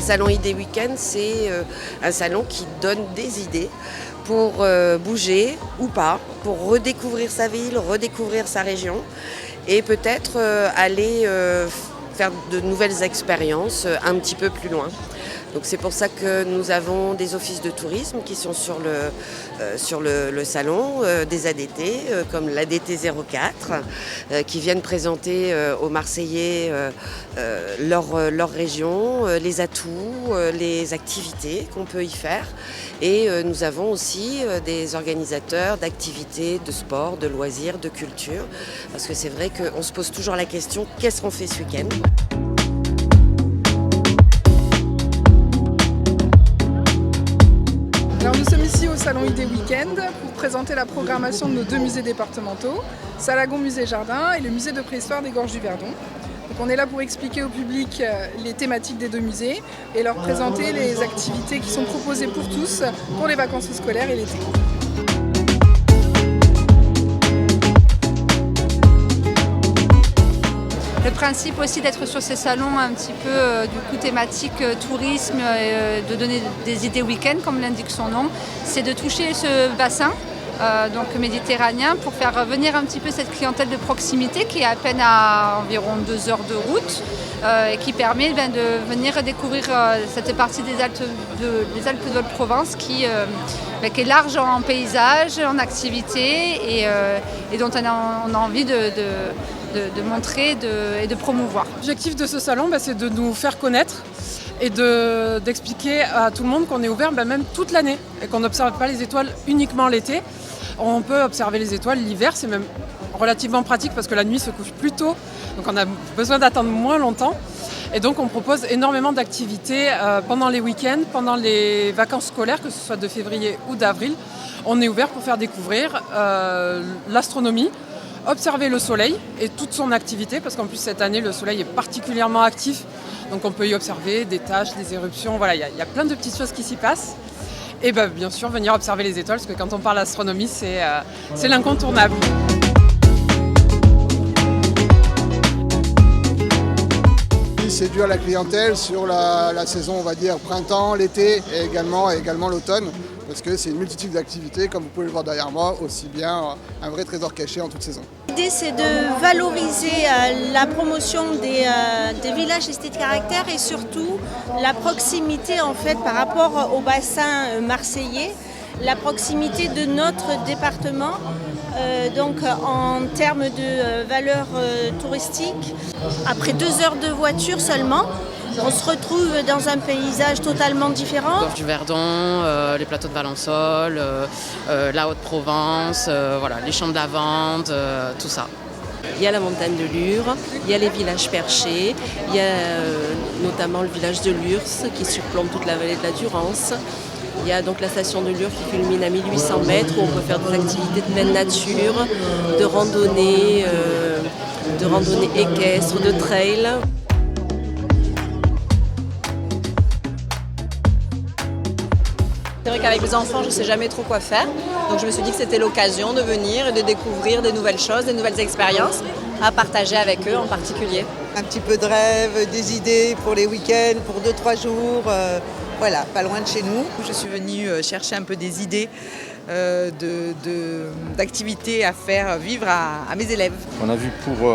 salon Idées Week-end, c'est un salon qui donne des idées pour bouger ou pas, pour redécouvrir sa ville, redécouvrir sa région et peut-être aller faire de nouvelles expériences un petit peu plus loin. Donc c'est pour ça que nous avons des offices de tourisme qui sont sur le salon, des ADT comme l'ADT 04 qui viennent présenter aux Marseillais leur région, les atouts, les activités qu'on peut y faire. Et nous avons aussi des organisateurs d'activités, de sport, de loisirs, de culture. Parce que c'est vrai qu'on se pose toujours la question, qu'est-ce qu'on fait ce week-end ? Alors nous sommes ici au salon Idées Week-end pour présenter la programmation de nos deux musées départementaux, Salagon Musée Jardin et le musée de préhistoire des Gorges du Verdon. Donc on est là pour expliquer au public les thématiques des deux musées et leur présenter les activités qui sont proposées pour tous pour les vacances scolaires et l'été. Le principe aussi d'être sur ces salons un petit peu du coup thématique tourisme, de donner des idées week-end comme l'indique son nom, c'est de toucher ce bassin donc méditerranéen pour faire venir un petit peu cette clientèle de proximité qui est à peine à environ 2 heures de route et qui permet de venir découvrir cette partie des Alpes de Haute-Provence qui est large en paysage, en activité et dont on a envie de montrer et de promouvoir. L'objectif de ce salon, c'est de nous faire connaître et d'expliquer à tout le monde qu'on est ouvert même toute l'année et qu'on n'observe pas les étoiles uniquement l'été. On peut observer les étoiles l'hiver, c'est même relativement pratique parce que la nuit se couche plus tôt, donc on a besoin d'attendre moins longtemps. Et donc on propose énormément d'activités pendant les week-ends, pendant les vacances scolaires, que ce soit de février ou d'avril. On est ouvert pour faire découvrir l'astronomie, observer le soleil et toute son activité, parce qu'en plus cette année le soleil est particulièrement actif, donc on peut y observer des taches, des éruptions, voilà, il y a plein de petites choses qui s'y passent. Et bien sûr venir observer les étoiles, parce que quand on parle astronomie, c'est l'incontournable. Séduire la clientèle sur la saison, on va dire, printemps, l'été et également l'automne, parce que c'est une multitude d'activités, comme vous pouvez le voir derrière moi, aussi bien un vrai trésor caché en toute saison. L'idée, c'est de valoriser la promotion des villages et de caractère et surtout la proximité en fait par rapport au bassin marseillais, la proximité de notre département. Donc en termes de valeur touristique, après 2 heures de voiture seulement, on se retrouve dans un paysage totalement différent. Gorges du Verdon, les plateaux de Valensole, la Haute-Provence, voilà, les champs de lavande, tout ça. Il y a la montagne de Lure, il y a les villages perchés, il y a notamment le village de Lurs qui surplombe toute la vallée de la Durance. Il y a donc la station de Lure qui culmine à 1800 mètres où on peut faire des activités de pleine nature, de randonnée équestre, de trail. C'est vrai qu'avec les enfants, je ne sais jamais trop quoi faire. Donc je me suis dit que c'était l'occasion de venir et de découvrir des nouvelles choses, des nouvelles expériences à partager avec eux en particulier. Un petit peu de rêve, des idées pour les week-ends, pour 2-3 jours. Voilà, pas loin de chez nous. Je suis venue chercher un peu des idées d'activités à faire vivre à mes élèves. On a vu pour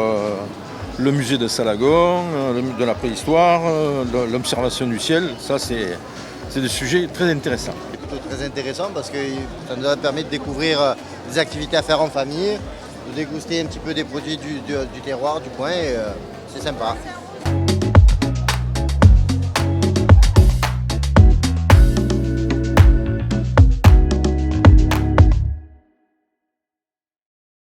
le musée de Salagon, de la préhistoire, l'observation du ciel. Ça, c'est des sujets très intéressants. C'est plutôt très intéressant parce que ça nous a permis de découvrir des activités à faire en famille, de déguster un petit peu des produits du terroir, du coin, et c'est sympa.